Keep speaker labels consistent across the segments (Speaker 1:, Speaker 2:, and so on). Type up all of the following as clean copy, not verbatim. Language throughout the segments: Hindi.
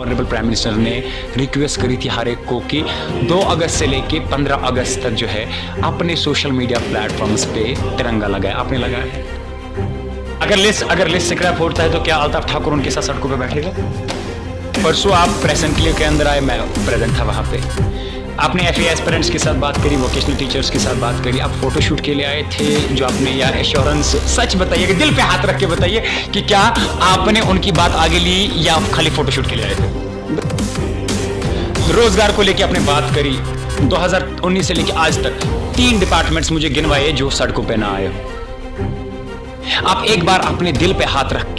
Speaker 1: ऑनरेबल प्राइम मिनिस्टर ने रिक्वेस्ट करी थी हर एक को कि 2 अगस्त से लेके 15 अगस्त तक जो है अपने सोशल मीडिया प्लेटफॉर्म्स पे तिरंगा लगाए। आपने लगाया? अगर लिस्ट स्क्रैप होता है तो क्या अल्ताफ ठाकुर उनके साथ सड़कों पे बैठेगा? परसों आप प्रेस एनक्लेव के अंदर आए, मैं प्रेजेंट था वहाँ पे। आपने एफए एस्पिरेंट्स के साथ बात करी, वोकेशनल टीचर्स के साथ बात करी, आप फोटोशूट के लिए आए थे जो आपने या एश्योरेंस, सच बताइए कि दिल पे हाथ रख के बताइए कि क्या आपने उनकी बात आगे ली या आप खाली फोटोशूट के लिए आए थे? रोजगार को लेके आपने बात करी, 2019 से लेके आज तक 3 डिपार्टमेंट्स मुझे गिनवाए जो सड़कों पे ना आए हो। आप एक बार अपने दिल पे हाथ रख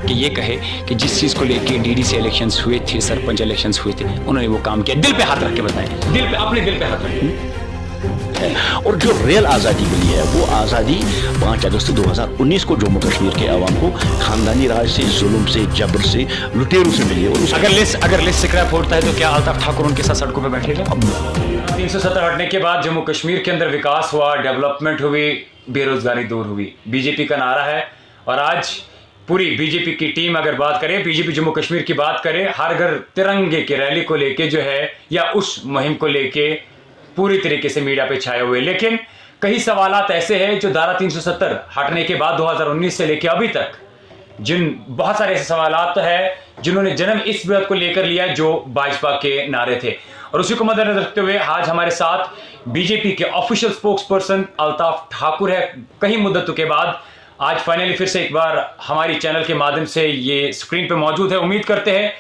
Speaker 1: के ये कहे कि जिस चीज को लेके डीडीसी इलेक्शंस हुए थे, सरपंच इलेक्शंस हुए थे, उन्होंने वो काम किया। दिल पे हाथ रख के बताएं, अपने दिल पे हाथ रखें।
Speaker 2: और जो रियल आज़ादी मिली है वो आज़ादी 5 अगस्त 2019 को जम्मू कश्मीर के अवाम को खानदानी राज से, जुल्म से, जबर से, लुटेरों से मिली है। और
Speaker 1: अगर लिस्ट स्क्रैप होता है तो क्या अल्ताफ ठाकुर उनके साथ सड़कों पे बैठेगा? 370 हटने के बाद जम्मू कश्मीर के अंदर विकास हुआ, डेवलपमेंट हुई, बेरोजगारी दूर हुई। बीजेपी का नारा है और आज पूरी बीजेपी की टीम अगर बात करें, बीजेपी जम्मू कश्मीर की बात करें, हर घर तिरंगे की रैली को लेके जो है या उस मुहिम को लेके पूरी तरीके से मीडिया पे छाए हुए। लेकिन कई सवालात ऐसे हैं जो धारा 370 हटने के बाद 2019 से लेके अभी तक बहुत सारे ऐसे सवालात है जिन्होंने जन्म इस बात को लेकर लिया जो भाजपा के नारे थे। और उसी को मद्देनजर रखते हुए आज हमारे साथ बीजेपी के official spokes person Altaf Thakur है। कई मुद्दतों के बाद आज फाइनली फिर से एक बार हमारी चैनल के माध्यम से ये स्क्रीन पे मौजूद है। उम्मीद करते हैं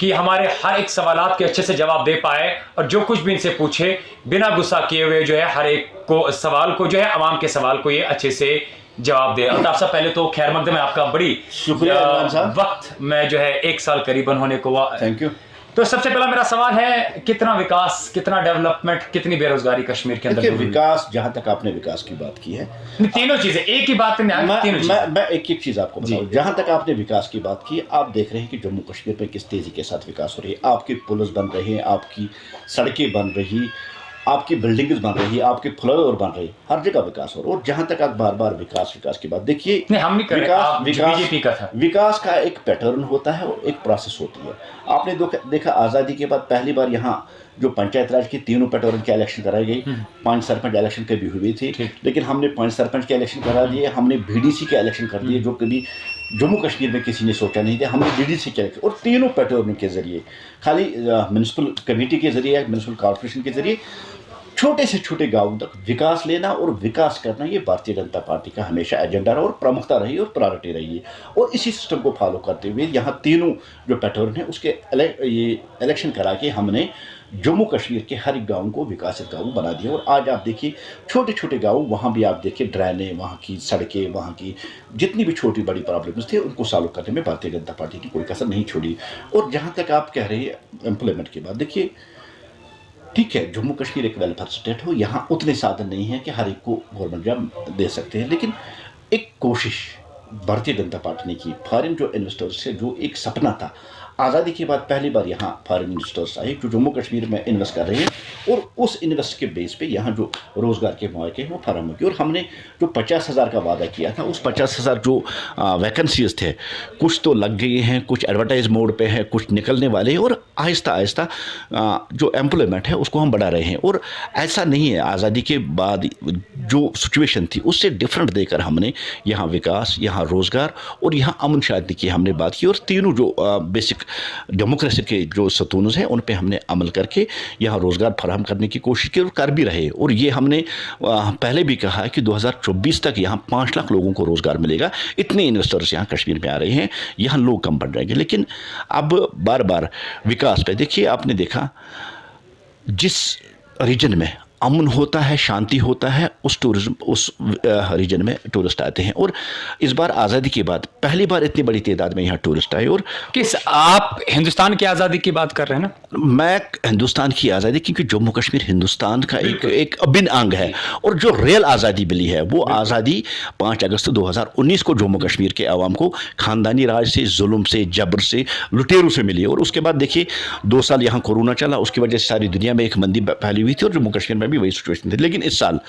Speaker 1: कि हमारे हर एक सवालात के अच्छे से जवाब दे पाए और जो कुछ भी इनसे पूछे बिना गुस्सा किए हुए जो है हर एक को सवाल को जो है आवाम के सवाल को ये अच्छे से जवाब दे। अल्ताफ साहब पहले तो खैर मकदम है आपका, बड़ी
Speaker 2: शुक्रिया साहब।
Speaker 1: वक्त में जो है 1 साल करीबन होने को हुआ।
Speaker 2: Thank you.
Speaker 1: तो सबसे पहला मेरा सवाल है, कितना विकास, कितना डेवलपमेंट, कितनी बेरोजगारी कश्मीर के अंदर?
Speaker 2: विकास, जहां तक आपने विकास की बात की है,
Speaker 1: तीनों चीजें एक ही बात में
Speaker 2: मैं एक चीज आपको बताऊं। जहां तक आपने विकास की बात की, आप देख रहे हैं कि जम्मू कश्मीर में किस तेजी के साथ विकास हो रही है। आपकी पुल्स बन रही हैं, आपकी सड़कें बन रही, आपकी बिल्डिंग्स बन रही, आपके फ्लाईओवर बन रही, हर जगह विकास हो रहा है। और जहां तक आप बार बार विकास की बात देखिए, विकास का एक पैटर्न होता है और एक प्रोसेस होती है। आपने देखा आज़ादी के बाद पहली बार यहाँ जो पंचायत राज की 3 पैटर्न की इलेक्शन कराई गई, 5 सरपंच इलेक्शन कभी हुई थी, लेकिन हमने 5 सरपंच के इलेक्शन करा दिए, हमने बीडीसी के इलेक्शन कर दिए जो कभी जम्मू कश्मीर में किसी ने सोचा नहीं था। हमने डीडीसी के इलेक्शन और 3 पैटर्न के जरिए, खाली म्यूनसिपल कमेटी के जरिए, म्यूनसिपल कॉर्पोरेशन के जरिए छोटे से छोटे गांव तक विकास लेना और विकास करना, ये भारतीय जनता पार्टी का हमेशा एजेंडा रहा और प्रमुखता रही और प्रायोरिटी रही है। और इसी सिस्टम को फॉलो करते हुए यहाँ 3 जो पैटर्न है उसके ये इलेक्शन करा के हमने जम्मू कश्मीर के हर एक गाँव को विकसित गाँव बना दिया। और आज आप देखिए छोटे छोटे गाँव, वहाँ भी आप देखिए ड्रेनें, वहाँ की सड़कें, वहाँ की जितनी भी छोटी बड़ी प्रॉब्लम्स थी उनको सॉल्व करने में भारतीय जनता पार्टी की कोई कसर नहीं छोड़ी। और जहाँ तक आप कह रहे हैं एम्प्लॉयमेंट की बात, देखिए ठीक है, जम्मू कश्मीर एक वेलफेयर स्टेट हो, यहाँ उतने साधन नहीं हैं कि हर एक को गवर्नमेंट जॉब दे सकते हैं, लेकिन एक कोशिश भारतीय जनता पार्टी ने की। फॉरेन जो इन्वेस्टर्स से जो एक सपना था, आज़ादी के बाद पहली बार यहाँ फॉरेन इन्वेस्टर्स आए जो जम्मू कश्मीर में इन्वेस्ट कर रहे हैं और उस इन्वेस्ट के बेस पे यहाँ जो रोज़गार के मौके हैं वो फराहम हो गए। और हमने जो 50,000 का वादा किया था, उस 50,000 जो वैकेंसीज थे, कुछ तो लग गई हैं, कुछ एडवर्टाइज मोड पे है, कुछ निकलने वाले हैं। और आहिस्ता आहिस्ता जो एम्प्लॉयमेंट है उसको हम बढ़ा रहे हैं। और ऐसा नहीं है, आज़ादी के बाद जो सिचुएशन थी उससे डिफरेंट देकर हमने यहाँ विकास, यहाँ रोज़गार और यहाँ अमन शांति की हमने बात की। और तीनों जो बेसिक डेमोक्रेसी के जो सतून हैं उन पे हमने अमल करके यहाँ रोज़गार फराहम करने की कोशिश की और कर भी रहे। और ये हमने पहले भी कहा है कि 2024 तक यहाँ 5 लाख लोगों को रोज़गार मिलेगा। इतने इन्वेस्टर्स यहाँ कश्मीर में आ रहे हैं, यहाँ लोग कम बढ़ जाएंगे। लेकिन अब बार बार विकास पे देखिए, आपने देखा जिस रीजन में अमन होता है, शांति होता है, उस रीजन में टूरिस्ट आते हैं। और इस बार आज़ादी के बाद पहली बार इतनी बड़ी तादाद में यहाँ टूरिस्ट आए। और
Speaker 1: आप हिंदुस्तान की आज़ादी की बात कर रहे हैं ना?
Speaker 2: मैं हिंदुस्तान की आज़ादी, क्योंकि जम्मू कश्मीर हिंदुस्तान का एक अभिन्न अंग है। और जो रियल आज़ादी मिली है वो आज़ादी 5 अगस्त 2019 को जम्मू कश्मीर के अवाम को खानदानी राज से, जुल्म से, जबर से, लुटेरों से मिली। और उसके बाद देखिए 2 साल यहाँ कोरोना चला, उसकी वजह से सारी दुनिया में एक मंदी फैली हुई थी और जम्मू कश्मीर में भी वही सिचुएशन थी। लेकिन इस साल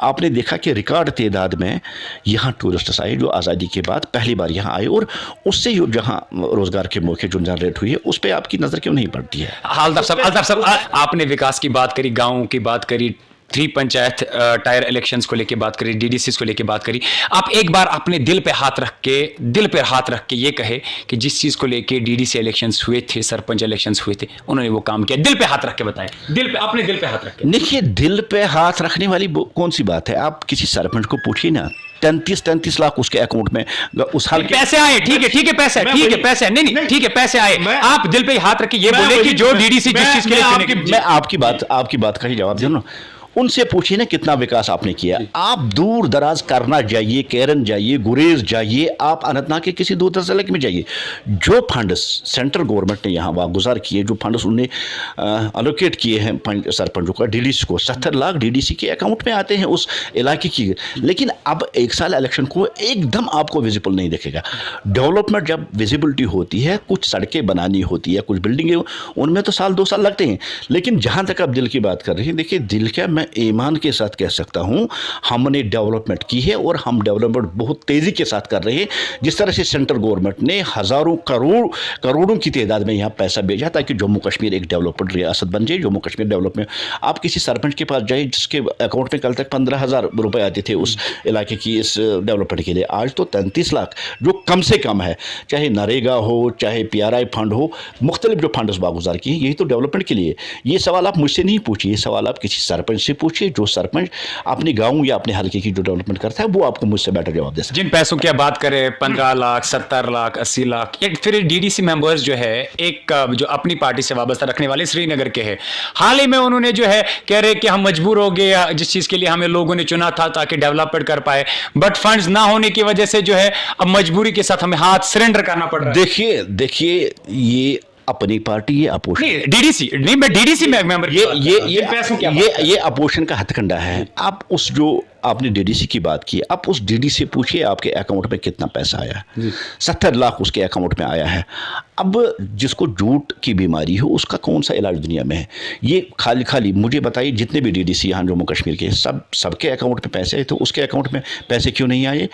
Speaker 2: आपने देखा कि रिकॉर्ड तादाद में यहाँ टूरिस्ट्स आए जो आज़ादी के बाद पहली बार यहाँ आए, और उससे जहाँ रोज़गार के मौके जो जनरेट हुई है उस पर आपकी नज़र क्यों नहीं पड़ती है?
Speaker 1: अल्ताफ साहब, आपने विकास की बात करी, गाँव की बात करी, 3 पंचायत टायर इलेक्शंस को लेके बात करी, डीडीसीज को लेके बात करी। आप एक बार अपने दिल पे हाथ रख के ये कहे कि जिस चीज को लेके डीडीसी इलेक्शंस हुए थे, सरपंच इलेक्शंस हुए थे, उन्होंने वो काम किया। दिल पे हाथ रख के बताएं, अपने दिल पे हाथ रख के।
Speaker 2: देखिए, दिल पे हाथ रखने वाली कौन सी बात है? आप किसी सरपंच को पूछिए ना, 33 लाख उसके अकाउंट में उस हाल के
Speaker 1: पैसे आए। ठीक है पैसे, नहीं ठीक है, पैसे आए। आप दिल पे हाथ रख के ये बोले कि जो डीडीसी जिस चीज के लिए,
Speaker 2: मैं आपकी बात का ही जवाब दे रहा हूं। उनसे पूछिए ना कितना विकास आपने किया। आप दूर दराज करना जाइए, केरन जाइए, गुरेज जाइए, आप अनंतनाग के किसी दूर दराज इलाके में जाइए, जो फंड्स सेंट्रल गवर्नमेंट ने यहाँ वागुजार किए, जो फंड्स उन्हें अलोकेट किए हैं सरपंचों का, डीडीसी को 70 लाख डीडीसी के अकाउंट में आते हैं उस इलाके की। लेकिन अब एक साल इलेक्शन को एकदम आपको विजिबल नहीं दिखेगा। डेवलपमेंट जब विजिबिलिटी होती है, कुछ सड़कें बनानी होती है, कुछ बिल्डिंगें, उनमें तो 1-2 साल लगते हैं। लेकिन जहाँ तक आप दिल की बात कर रहे हैं, देखिए दिल क्या, मैं ईमान के साथ कह सकता हूं हमने डेवलपमेंट की है, और हम डेवलपमेंट बहुत तेज़ी के साथ कर रहे हैं। जिस तरह से सेंट्रल गवर्नमेंट ने हज़ारों करोड़ों की तादाद में यहाँ पैसा भेजा ताकि जम्मू कश्मीर एक डेवलपमेंट रियासत बन जाए, जम्मू कश्मीर डेवलपमेंट। आप किसी सरपंच के पास जाइए जिसके अकाउंट में कल तक 15,000 रुपये आते थे उस इलाके की इस डेवलपमेंट के लिए, आज तो 33 लाख, जो कम से कम है। चाहे नरेगा हो, चाहे PRI फंड हो, मुख्तलिफ जो फंड वागुजार किए, यही तो डेवलपमेंट के लिए। ये सवाल आप मुझसे नहीं पूछिए, ये सवाल आप किसी सरपंच से पूछिए, जो सरपंच अपने गांव या अपने हल्के की जो डेवलपमेंट करता है, वो आपको मुझसे बेटर जवाब दे सकता है।
Speaker 1: जिन पैसों की आप बात करें, 15 लाख, 70 लाख, 80 लाख, फिर डीडीसी मेंबर्स जो है, एक जो अपनी पार्टी से वाबस्ता रखने वाले श्रीनगर के हैं, हाल ही में उन्होंने जो है कह रहे कि हम मजबूर हो गए जिस चीज के लिए हमें लोगों ने चुना था ताकि डेवलपमेंट कर पाए, बट फंड्स ना होने की वजह से जो है अब मजबूरी के साथ हमें हाथ सरेंडर करना पड़ रहा है।
Speaker 2: देखिए ये अपनी पार्टी, ये अपोजिशन
Speaker 1: नहीं, डीडीसी नहीं, मैं डीडीसी मेंबर,
Speaker 2: ये अपोजिशन का हथकंडा है। आप उस जो आपने डीडीसी की बात की, आप उस डीडीसी से पूछिए आपके अकाउंट में कितना पैसा आया है। 70 लाख उसके अकाउंट में आया है। अब जिसको जूट की बीमारी हो उसका कौन सा इलाज दुनिया में है? ये खाली मुझे बताइए, जितने भी डीडीसी यहाँ जम्मू कश्मीर के सबके अकाउंट में पैसे आए, तो उसके अकाउंट में पैसे क्यों नहीं आए?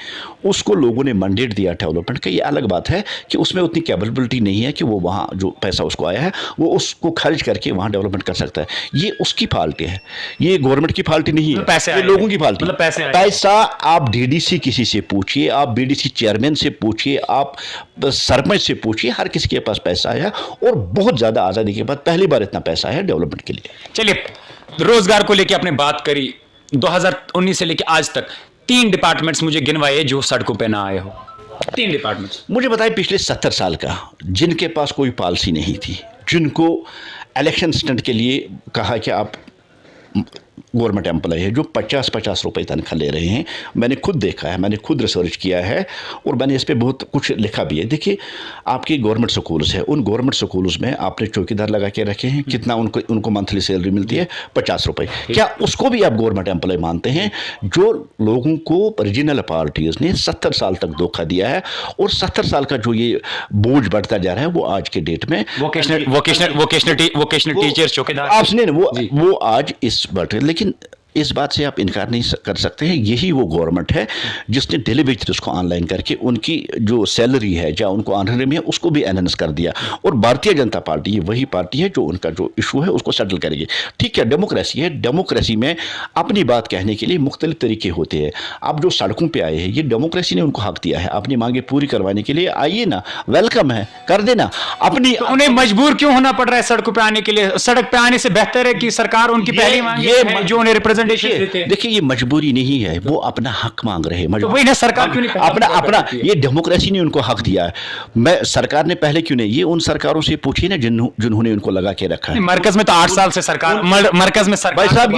Speaker 2: उसको लोगों ने मैंडेट दिया डेवलपमेंट का, ये अलग बात है कि उसमें उतनी कैपेबिलिटी नहीं है कि वो वहाँ जो पैसा उसको आया है वो उसको खर्च करके वहाँ डेवलपमेंट कर सकता है। ये उसकी फाल्ट है, ये गवर्नमेंट की फाल्ट नहीं है, ये लोगों की फाल्ट है। पैसा आप डीडीसी किसी से पूछिए, आप बीडीसी चेयरमैन से पूछिए, आप सरपंच से पूछिए, हर किसी के पास पैसा आया, और बहुत ज़्यादा आज़ादी के बाद पहली बार इतना पैसा आया डेवलपमेंट के लिए।
Speaker 1: चलिए, रोजगार को लेकर आपने बात करी, 2019 से लेकर आज तक 3 डिपार्टमेंट्स मुझे गिनवाए जो सड़कों पे ना आए हो। 3 डिपार्टमेंट्स मुझे
Speaker 2: बताइए, पिछले 70 साल का, जिनके पास कोई पॉलिसी नहीं थी, जिनको इलेक्शन स्टंट के लिए कहा कि आप गवर्नमेंट एम्प्लॉय है, जो 50-50 रुपये तनख्वाह ले रहे हैं। मैंने खुद देखा है, मैंने खुद रिसर्च किया है, और मैंने इस पर बहुत कुछ लिखा भी है। देखिए, आपकी गवर्नमेंट स्कूल्स है, उन गवर्नमेंट स्कूल्स में आपने चौकीदार लगा के रखे हैं, कितना उनको मंथली सैलरी मिलती है? 50 रुपये। क्या उसको भी आप गवर्नमेंट एम्प्लॉय मानते हैं? जो लोगों को रीजनल पार्टीज़ ने 70 साल तक धोखा दिया है, और 70 साल का जो ये बोझ बढ़ता जा रहा है, वो आज के डेट में
Speaker 1: वोकेशनल टीचर्स, चौकीदार,
Speaker 2: आप सुनिए, वो आज इस बढ़ रहे। लेकिन इस बात से आप इनकार नहीं कर सकते हैं, यही वो गवर्नमेंट है जिसने डेली वेजेस को ऑनलाइन करके उनकी जो सैलरी है या उनको ऑनरेरी है उसको भी एनहांस कर दिया। और भारतीय जनता पार्टी ये वही पार्टी है जो उनका जो इशू है उसको सेटल करेगी। ठीक है, डेमोक्रेसी है, डेमोक्रेसी में अपनी बात कहने के लिए मुख्तलिफ तरीके होते हैं। आप जो सड़कों पर आए हैं, ये डेमोक्रेसी ने उनको हक दिया है अपनी मांगे पूरी करवाने के लिए। आइए ना, वेलकम है, कर देना अपनी।
Speaker 1: तो उन्हें मजबूर क्यों होना पड़ रहा है सड़कों पर आने के लिए? सड़क पे आने से बेहतर है कि सरकार उनकी पहली मांगे जो उन्हें रिप्रेजेंट।
Speaker 2: देखिए, ये मजबूरी नहीं है, वो अपना हक मांग रहे हैं।
Speaker 1: तो वही ना, सरकार क्यों नहीं
Speaker 2: अपना ये डेमोक्रेसी ने उनको हक दिया है। मैं सरकार ने पहले क्यों नहीं? ये उन सरकारों से पूछिए ना जिन्होंने उनको लगा के रखा है।
Speaker 1: मरकज में तो 8 साल से सरकार, मरकज में सरकार।
Speaker 2: भाई साहब,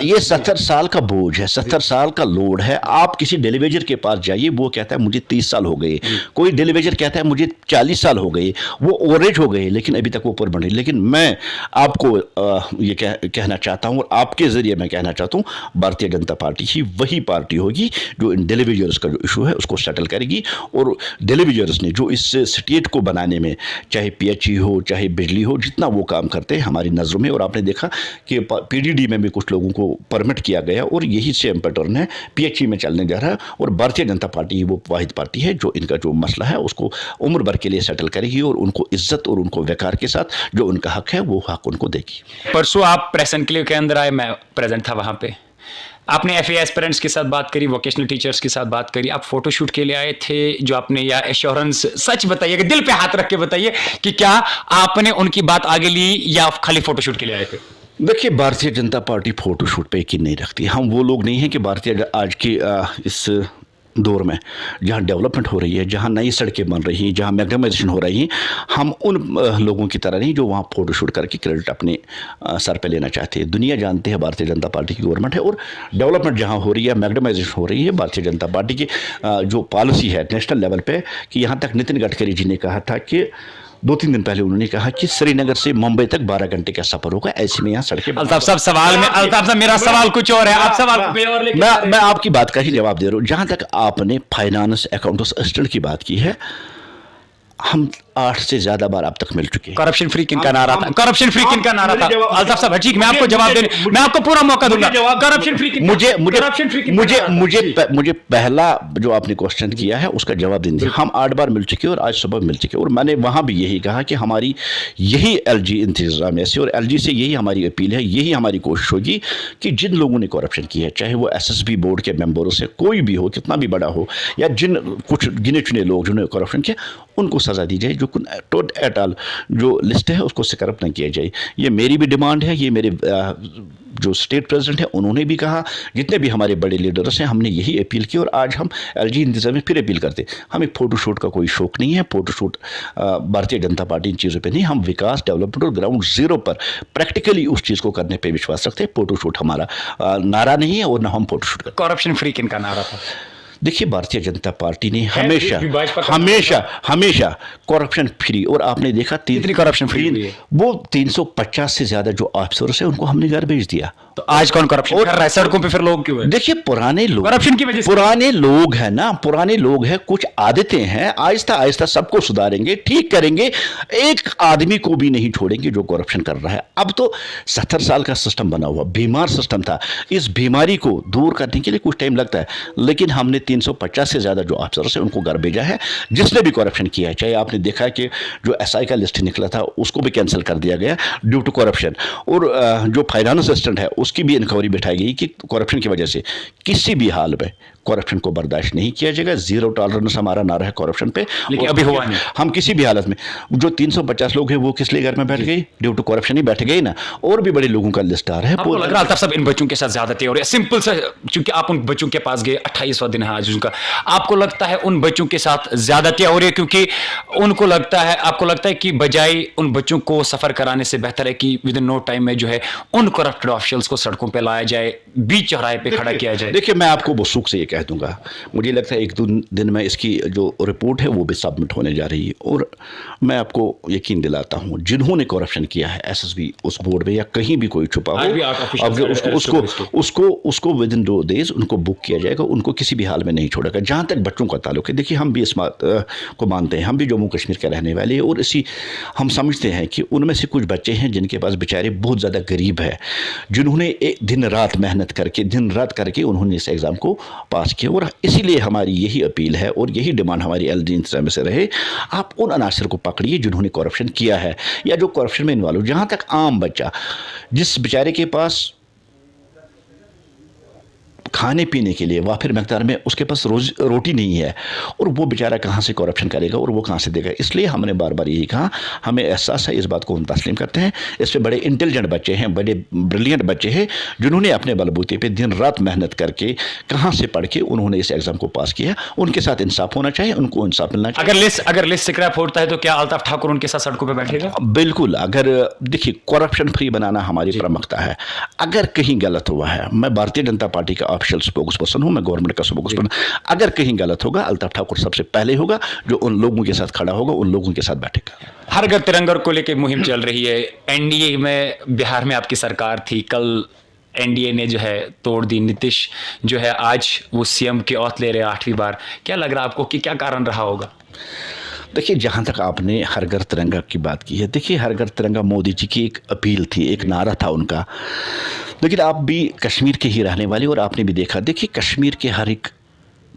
Speaker 2: ये 70 साल का बोझ है, 70 साल का लोड है। आप किसी डेलीवेजर के पास जाइए, वो कहता है मुझे 30 साल हो गए। कोई डेलीवेजर कहता है मुझे 40 साल हो गए, वो ओवरेज हो गए, लेकिन अभी तक ऊपर बढ़े। लेकिन मैं आपको ये कहना चाहता हूँ, और आपके जरिए मैं कहना चाहता हूँ, भारतीय जनता पार्टी ही वही पार्टी होगी जो इन डेलीवेजर्स का जो इशू है उसको सेटल करेगी। और डेलीवेजर्स ने जो इस स्टेट को बनाने में, चाहे PHE हो चाहे बिजली हो, जितना वो काम करते हैं हमारी नज़रों में, और आपने देखा कि PDD में भी कुछ लोगों को परमिट किया गया और यही सेम पैटर्न है PHE में चलने जा रहा है। और भारतीय जनता पार्टी वो वाहिद पार्टी है जो इनका जो मसला है उसको उम्र भर के लिए सेटल करेगी और उनको इज्जत और उनको वकार के साथ जो उनका हक है वो हक उनको देगी।
Speaker 1: परसों आप प्रेस एनक्लेव के अंदर आए, मैं प्रेजेंट था वहाँ पे। आपने FA एस्पिरेंट्स के साथ बात करी, वोकेशनल टीचर्स के साथ बात करी, आप फोटोशूट के लिए आए थे जो आपने, या एश्योरेंस, सच बताइएगा, दिल पे हाथ रख के बताइए कि क्या आपने उनकी बात आगे ली या खाली फोटोशूट के लिए आए थे?
Speaker 2: देखिए, भारतीय जनता पार्टी फोटोशूट पे यकीन नहीं रखती। हम वो लोग नहीं हैं कि भारतीय आज की इस दौर में जहाँ डेवलपमेंट हो रही है, जहाँ नई सड़कें बन रही हैं, जहाँ मैग्नेटाइजेशन हो रही है, हम उन लोगों की तरह नहीं जो वहाँ फोटोशूट करके क्रेडिट अपने सर पे लेना चाहते हैं। दुनिया जानते हैं भारतीय जनता पार्टी की गवर्नमेंट है और डेवलपमेंट जहाँ हो रही है, मैग्नेटाइजेशन हो रही है, भारतीय जनता पार्टी की जो पॉलिसी है नेशनल लेवल पे, कि यहाँ तक नितिन गडकरी जी ने कहा था कि 2-3 दिन पहले उन्होंने कहा कि श्रीनगर से मुंबई तक 12 घंटे का सफर होगा, ऐसे में यहाँ सड़कें।
Speaker 1: अल्ताफ साहब सवाल में, अल्ताफ साहब मेरा सवाल कुछ और है, आप सवाल पे और लेके
Speaker 2: मैं आपकी बात का ही जवाब दे रहा हूँ। जहाँ तक आपने फाइनेंस अकाउंट्स असिस्टेंट की बात की है, हम 8 से ज्यादा बार अब तक मिल चुके हैं।
Speaker 1: करप्शन फ्री किनका नारा था? करप्शन फ्री किनका नारा था? अल्ताफ साहब ठीक, मैं आपको जवाब देने, मैं आपको पूरा मौका दूंगा। करप्शन फ्री
Speaker 2: मुझे पहला जो आपने क्वेश्चन किया है उसका जवाब देने दीजिए। हम 8 बार मिल चुके और आज सुबह मिल चुके, और मैंने वहां भी यही कहा कि हमारी यही LG इंतजामिया से और LG से यही हमारी अपील है, यही हमारी कोशिश होगी कि जिन लोगों ने करप्शन की है, चाहे वो SSB बोर्ड के मेंबरों से कोई भी हो, कितना भी बड़ा हो, या जिन कुछ गिने चुने लोग जिन्होंने करप्शन किया, उनको सजा दी जाए। जो टोट एट ऑल जो लिस्ट है उसको स्क्रैप न किया जाए। ये मेरी भी डिमांड है, ये मेरे जो स्टेट प्रेसिडेंट है उन्होंने भी कहा, जितने भी हमारे बड़े लीडर्स हैं हमने यही अपील की, और आज हम LG इंतजाम में फिर अपील करते। हमें फोटोशूट का कोई शौक नहीं है, फोटोशूट भारतीय जनता पार्टी इन चीज़ों पे नहीं, हम विकास, डेवलपमेंट और ग्राउंड जीरो पर प्रैक्टिकली उस चीज़ को करने पे विश्वास रखते हैं। फोटोशूट हमारा नारा नहीं है और ना हम फोटोशूट करते।
Speaker 1: करप्शन फ्री किनका नारा था?
Speaker 2: देखिए, भारतीय जनता पार्टी ने हमेशा करप्शन फ्री, और आपने देखा
Speaker 1: कितनी करप्शन फ्री है?
Speaker 2: वो 350 से ज्यादा जो अफसर्स है उनको हमने घर भेज दिया।
Speaker 1: तो आज कौन करप्शन कर रहा है सड़कों पे? फिर लोग क्यों है?
Speaker 2: देखिए, पुराने लोग
Speaker 1: करप्शन की वजह से,
Speaker 2: पुराने लोग हैं ना, पुराने लोग हैं, कुछ आदतें हैं, आहिस्ता आहिस्ता सबको सुधारेंगे, ठीक करेंगे, एक आदमी को भी नहीं छोड़ेंगे जो करप्शन कर रहा है। अब तो 70 साल का सिस्टम बना हुआ, बीमार सिस्टम था, इस बीमारी को दूर करने के लिए कुछ टाइम लगता है, लेकिन हमने 350 से ज्यादा जो अफसर है उनको घर भेजा है, जिसने भी करप्शन किया है। चाहे आपने देखा कि जो SI का लिस्ट निकला था उसको भी कैंसिल कर दिया गया ड्यू टू करप्शन, और जो फाइनेंस असिस्टेंट है उसकी भी इंक्वायरी बिठाई गई कि करप्शन की वजह से किसी भी हाल में करप्शन को बर्दाश्त नहीं किया जाएगा। जीरो टॉलरेंस हमारा नारा है करप्शन पे,
Speaker 1: लेकिन अभी हुआ नहीं।
Speaker 2: हम किसी भी हालत में, जो 350 लोग हैं वो किस लिए घर में बैठ गए? ड्यू टू करप्शन ही बैठ गए ना। और भी बड़े लोगों का लिस्ट आ रहा है।
Speaker 1: आपको लग रहा था सब इन बच्चों के साथ ज्यादती हो रही है? सिंपल सा, क्योंकि आप उन बच्चों के पास गए, 28वां दिन है आज उनका, आपको लगता है उन बच्चों के साथ ज्यादती हो रही है? क्योंकि उनको लगता है, आपको लगता है कि बजाय उन बच्चों को सफर कराने से बेहतर है कि विद इन नो टाइम में जो है उन करप्टेड ऑफिशियल्स को सड़कों पे लाया जाए, बीच चौराहे पे खड़ा किया जाए?
Speaker 2: देखिए, मैं आपको वसूख से ये कह दूंगा, मुझे लगता है 1-2 दिन में इसकी जो रिपोर्ट है वो भी सबमिट होने जा रही है, और मैं आपको यकीन दिलाता हूँ जिन्होंने करप्शन किया है SSB उस बोर्ड में या कहीं भी कोई छुपा हो, उसको विद इन 2 डेज उनको बुक किया जाएगा, उनको किसी भी हाल में नहीं छोड़ेगा। जहाँ तक बच्चों का ताल्लुक है, देखिए हम भी इस बात को मानते हैं, हम भी जम्मू कश्मीर के रहने वाले हैं, और इसी हम समझते हैं कि उनमें से कुछ बच्चे हैं जिनके पास बेचारे बहुत ज़्यादा गरीब है, जिन्होंने दिन रात मेहनत करके उन्होंने इस एग्ज़ाम को पास किया। और इसीलिए हमारी यही अपील है और यही डिमांड हमारी LG इंतजाम से रहे, आप उन अनासर को पकड़िए जिन्होंने करप्शन किया है या जो करप्शन में इन्वॉल्व। जहाँ तक आम बच्चा, जिस बेचारे के पास खाने पीने के लिए वाफिर मकदार में उसके पास रोटी नहीं है, और वो बेचारा कहाँ से करप्शन करेगा और वो कहाँ से देगा? इसलिए हमने बार बार यही कहा, हमें एहसास है, इस बात को हम तस्लीम करते हैं। इसमें बड़े इंटेलिजेंट बच्चे हैं, बड़े ब्रिलियंट बच्चे हैं, जिन्होंने अपने बलबूते पे दिन रात मेहनत करके कहाँ से पढ़ के उन्होंने इस एग्ज़ाम को पास किया। उनके साथ इंसाफ होना चाहिए, उनको इंसाफ मिलना चाहिए।
Speaker 1: अगर लिस्ट स्क्रैप होता है तो क्या अल्ताफ ठाकुर उनके साथ सड़कों पर बैठेगा?
Speaker 2: बिल्कुल। अगर देखिए, करप्शन फ्री बनाना हमारी प्रमुखता है। अगर कहीं गलत हुआ है, मैं भारतीय जनता पार्टी का ऑफिशियल स्पोक्सपर्सन हूं, मैं गवर्नमेंट का स्पोक्सपर्सन, अगर कहीं गलत होगा अल्ताफ ठाकुर सबसे पहले होगा जो उन लोगों के साथ खड़ा होगा, उन लोगों के साथ बैठेगा।
Speaker 1: हर घर तिरंगा को लेकर मुहिम चल रही है, NDA में बिहार में आपकी सरकार थी, कल एनडीए ने जो है तोड़ दी, नीतीश जो है आज वो सीएम की औहद ले रहे हैं 8वीं बार, क्या लग रहा है आपको कि क्या कारण रहा होगा?
Speaker 2: देखिए, जहाँ तक आपने हर घर तिरंगा की बात की है, देखिए हर घर तिरंगा मोदी जी की एक अपील थी, एक नारा था उनका। लेकिन आप भी कश्मीर के ही रहने वाले और आपने भी देखा, देखिए कश्मीर के हर एक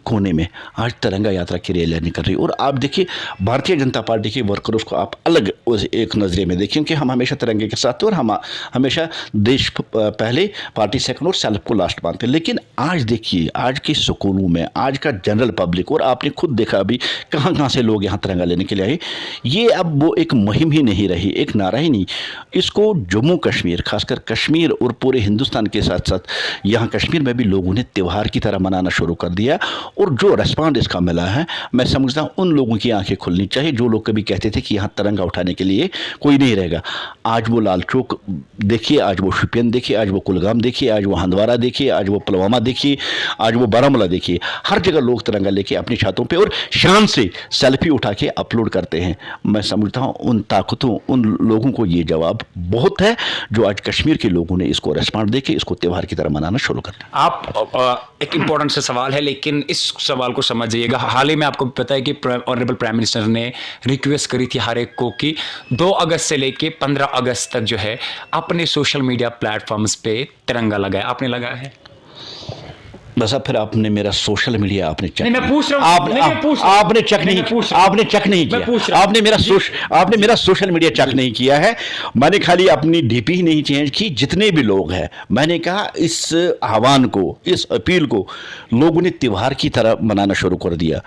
Speaker 2: कोने में आज तिरंगा यात्रा की रैलियाँ निकल रही। और आप देखिए भारतीय जनता पार्टी के वर्कर्स को आप अलग उस एक नज़रिए में देखिए, क्योंकि हम हमेशा तिरंगे के साथ थे और हम हमेशा देश पहले, पार्टी सेकंड और सेल्फ को लास्ट मानते। लेकिन आज देखिए, आज के स्कूलों में आज का जनरल पब्लिक, और आपने खुद देखा अभी कहाँ कहाँ से लोग यहाँ तिरंगा लेने के लिए आए। ये अब वो एक मुहिम ही नहीं रही, एक नारा ही नहीं। इसको जम्मू कश्मीर, खासकर कश्मीर और पूरे हिंदुस्तान के साथ साथ यहाँ कश्मीर में भी लोगों ने त्यौहार की तरह मनाना शुरू कर दिया। और जो रेस्पॉन्ड इसका मिला है, मैं समझता हूँ उन लोगों की आंखें खुलनी चाहिए जो लोग कभी कहते थे कि यहाँ तिरंगा उठाने के लिए कोई नहीं रहेगा। आज वो लाल चौक देखिए, आज वो शुपियन देखिए, आज वो कुलगाम देखिए, आज वो हंदवारा देखिए, आज वो पुलवामा देखिए, आज वो बारामूला देखिए, हर जगह लोग तिरंगा लेके अपनी छातों पे और शान से सेल्फी उठा के अपलोड करते हैं। मैं समझता हूँ उन ताकतों, उन लोगों को ये जवाब बहुत है जो आज कश्मीर के लोगों ने इसको रेस्पॉन्ड देके इसको त्यौहार की तरह मनाना शुरू कर दिया।
Speaker 1: आप एक इंपॉर्टेंट सा सवाल है, लेकिन इस सवाल को समझ जाइएगा। हाल ही में आपको पता है कि ऑनरेबल प्राइम मिनिस्टर ने रिक्वेस्ट करी थी हर एक को कि 2 अगस्त से लेके 15 अगस्त तक जो है अपने सोशल मीडिया प्लेटफॉर्म्स पे तिरंगा लगाए। आपने लगाया है?
Speaker 2: बस अब फिर आपने मेरा सोशल मीडिया आपने चेक
Speaker 1: नहीं, मैं पूछ रहा हूं,
Speaker 2: आपने चेक नहीं किया, आपने मेरा सोशल मीडिया चेक नहीं किया है। मैंने खाली अपनी डीपी ही नहीं चेंज की। जितने भी लोग हैं, मैंने कहा इस आह्वान को, इस अपील को लोगों ने त्योहार की तरह मनाना शुरू कर दिया।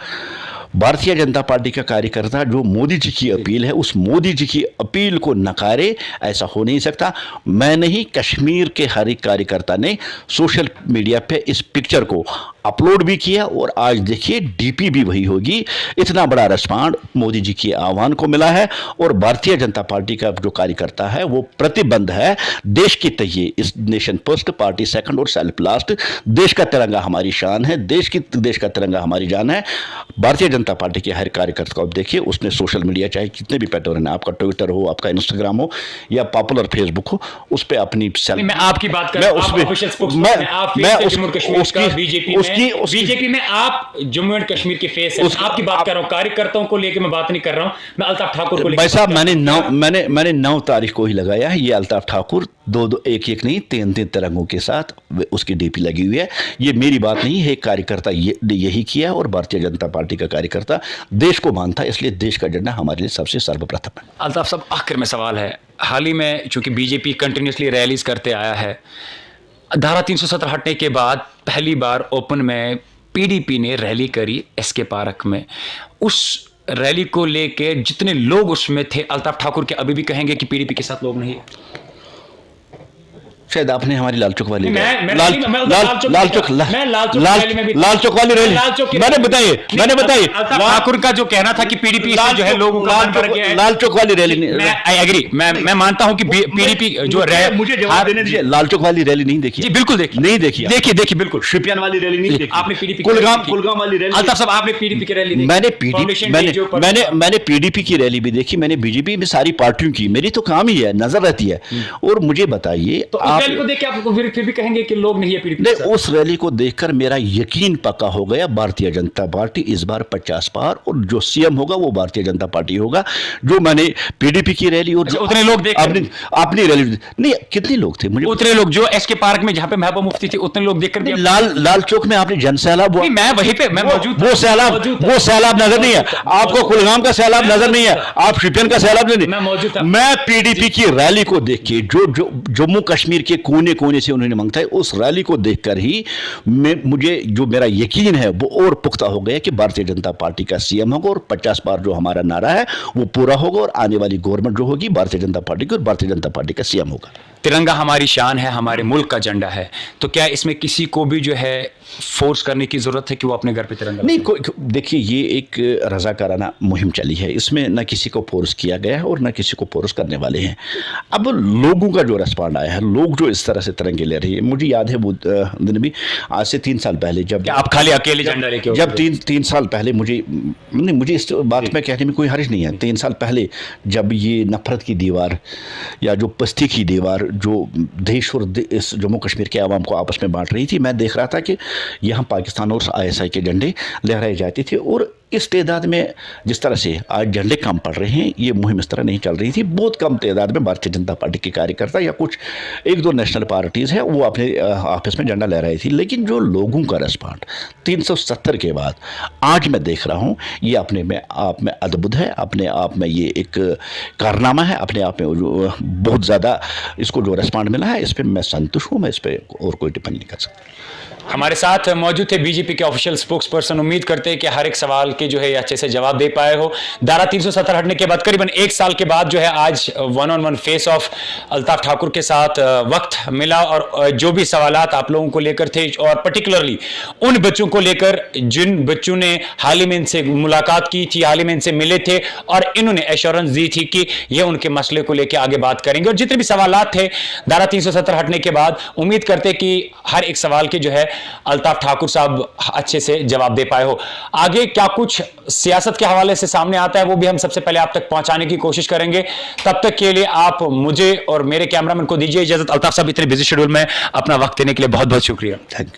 Speaker 2: भारतीय जनता पार्टी का कार्यकर्ता जो मोदी जी की अपील है, उस मोदी जी की अपील को नकारे, ऐसा हो नहीं सकता। मैं नहीं, कश्मीर के हर एक कार्यकर्ता ने सोशल मीडिया पे इस पिक्चर को अपलोड भी किया और आज देखिए डीपी भी वही होगी। इतना बड़ा रिस्पॉन्ड मोदी जी के आह्वान को मिला है और भारतीय जनता पार्टी का जो कार्यकर्ता है वो प्रतिबद्ध है देश के तय, इस नेशन फर्स्ट, पार्टी सेकंड और सेल्फ लास्ट। देश का तिरंगा हमारी शान है, देश का तिरंगा हमारी जान है। भारतीय जनता पार्टी के हर कार्यकर्ता को आप देखिए, उसने सोशल मीडिया, चाहे कितने भी पैटर्न है, आपका ट्विटर हो, आपका इंस्टाग्राम हो या पॉपुलर फेसबुक हो, उस पर अपनी
Speaker 1: मैं आपकी बात कर रहा हूं, बीजेपी में आप जम्मू एंड कश्मीर के फेस है, आपकी बात कर रहा हूं, कार्यकर्ताओं को लेकर मैं बात नहीं कर रहा हूं, मैं अल्ताफ ठाकुर को लेकर।
Speaker 2: भाई साहब, मैंने 9 तारीख को ही लगाया है। ये अल्ताफ ठाकुर 2 एक नहीं 3 तिरंगों के साथ उसकी डीपी लगी हुई है। ये मेरी बात नहीं है, एक कार्यकर्ता यही किया और भारतीय जनता पार्टी का कार्यकर्ता देश को मानता है, इसलिए देश का झंडा हमारे लिए सबसे सर्वप्रथम है।
Speaker 1: अल्ताफ साहब, आखिर में सवाल है, हाल ही में चूंकि बीजेपी कंटिन्यूसली रैलीज करते आया है, धारा 370 हटने के बाद पहली बार ओपन में पीडीपी ने रैली करी एसके पार्क में। उस रैली को लेके जितने लोग उसमें थे, अल्ताफ ठाकुर के अभी भी कहेंगे कि पीडीपी के साथ लोग नहीं है।
Speaker 2: शायद आपने हमारी लाल चौक वाली
Speaker 1: लाल चौक
Speaker 2: वाली रैली मैंने बताइए
Speaker 1: ठाकुर का जो कहना था कि पीडीपी जो है लोगों को
Speaker 2: लाल चौक वाली रैली,
Speaker 1: आई एग्री, मैं मानता हूं कि पीडीपी जो
Speaker 2: मुझे जवाब देने दीजिए। लाल चौक वाली रैली नहीं देखी?
Speaker 1: जी बिल्कुल देखी,
Speaker 2: नहीं देखी,
Speaker 1: देखिए बिल्कुल।
Speaker 2: शुपियान वाली रैली नहीं देखी
Speaker 1: आपने? पीडीपी
Speaker 2: कुलगाम वाली रैली?
Speaker 1: अल्ताफ साहब, आपने पीडीपी की रैली देखी?
Speaker 2: मैंने पीडीपी की रैली भी देखी, मैंने बीजेपी में सारी पार्टियों की, मेरी तो काम ही है, नजर रहती है। और मुझे बताइए,
Speaker 1: रैली को देख के आपको फिर भी कहेंगे कि लोग नहीं है पीडीपी?
Speaker 2: नहीं, उस रैली को देखकर मेरा यकीन पक्का हो गया, भारतीय जनता पार्टी इस बार 50 पार और जो सीएम होगा वो भारतीय जनता पार्टी होगा। जो मैंने पीडीपी की रैली और
Speaker 1: उतने लोग देख
Speaker 2: अपनी रैली नहीं, कितने लोग थे? मुझे
Speaker 1: उतने लोग जो एसके पार्क में जहां पे महबूबा मुफ्ती थी, उतने लोग देखकर
Speaker 2: लाल चौक में आपने जन सैलाब,
Speaker 1: मैं वहीं पे मैं मौजूद,
Speaker 2: वो सैलाब नजर नहीं है आपको, कुलगाम का सैलाब नजर नहीं है, आप शुपियन का सैलाब नहीं,
Speaker 1: मैं मौजूद था।
Speaker 2: मैं पीडीपी की रैली को देख के जो जम्मू कश्मीर के कोने कोने से उन्होंने मांगता है, उस रैली को देखकर ही मुझे जो मेरा यकीन है वो और पुख्ता हो गया कि भारतीय जनता पार्टी का सीएम होगा और 50 बार जो हमारा नारा है वो पूरा होगा और आने वाली गवर्नमेंट जो होगी भारतीय जनता पार्टी की और भारतीय जनता पार्टी का सीएम होगा।
Speaker 1: तिरंगा हमारी शान है, हमारे मुल्क का झंडा है, तो क्या इसमें किसी को भी जो है फोर्स करने की जरूरत है कि वो अपने घर पे तिरंगा
Speaker 2: नहीं? देखिए, ये एक रजाकाराना मुहिम चली है, इसमें न किसी को फोर्स किया गया है और न किसी को फोर्स करने वाले हैं। अब लोगों का जो रिस्पॉन्ड आया है, लोग जो इस तरह से तिरंगे ले रही है। मुझे याद है वो दिन भी, आज से 3 साल पहले, जब
Speaker 1: आप खाली अकेले झंडा लेके
Speaker 2: जब तीन साल पहले, मुझे इस बात में कहने में कोई हर्ज नहीं है, 3 साल पहले जब ये नफरत की दीवार या जो पस्ती की दीवार जो देश और इस जम्मू कश्मीर के आवाम को आपस में बांट रही थी, मैं देख रहा था कि यहाँ पाकिस्तान और ISI के झंडे लहराए जाते थे, और इस तादाद में जिस तरह से आज झंडे कम पड़ रहे हैं, ये मुहिम इस तरह नहीं चल रही थी। बहुत कम तादाद में भारतीय जनता पार्टी के कार्यकर्ता या कुछ 1-2 नेशनल पार्टीज़ हैं वो अपने ऑफिस में झंडा लहराई थी, लेकिन जो लोगों का रिस्पॉन्ड 370 के बाद आज मैं देख रहा हूँ, ये अपने में आप में अद्भुत है, अपने आप में ये एक कारनामा है, अपने आप में बहुत ज़्यादा इसको जो रिस्पॉन्ड मिला है, इस पर मैं संतुष्ट हूँ। मैं इस पर और कोई टिप्पणी नहीं कर सकता।
Speaker 1: हमारे साथ मौजूद थे बीजेपी के ऑफिशियल स्पोक्स पर्सन। उम्मीद करते हैं कि हर एक सवाल के जो है अच्छे से जवाब दे पाए हो। धारा 370 हटने के बाद करीबन 1 साल के बाद जो है आज 1-on-1 face of Altaf Thakur के साथ वक्त मिला, और जो भी सवालात आप लोगों को लेकर थे, और पर्टिकुलरली उन बच्चों को लेकर जिन बच्चों ने हाल ही में इनसे मुलाकात की थी, हाल ही में इनसे मिले थे, और इन्होंने एश्योरेंस दी थी कि ये उनके मसले को लेकर आगे बात करेंगे। और जितने भी सवालात थे धारा 370 हटने के बाद, उम्मीद करते कि हर एक सवाल के जो है अल्ताफ ठाकुर साहब अच्छे से जवाब दे पाए हो। आगे क्या कुछ सियासत के हवाले से सामने आता है वो भी हम सबसे पहले आप तक पहुंचाने की कोशिश करेंगे। तब तक के लिए आप मुझे और मेरे कैमरामैन को दीजिए इजाजत। अल्ताफ साहब, इतने बिजी शेड्यूल में अपना वक्त देने के लिए बहुत बहुत शुक्रिया।
Speaker 2: Thank you.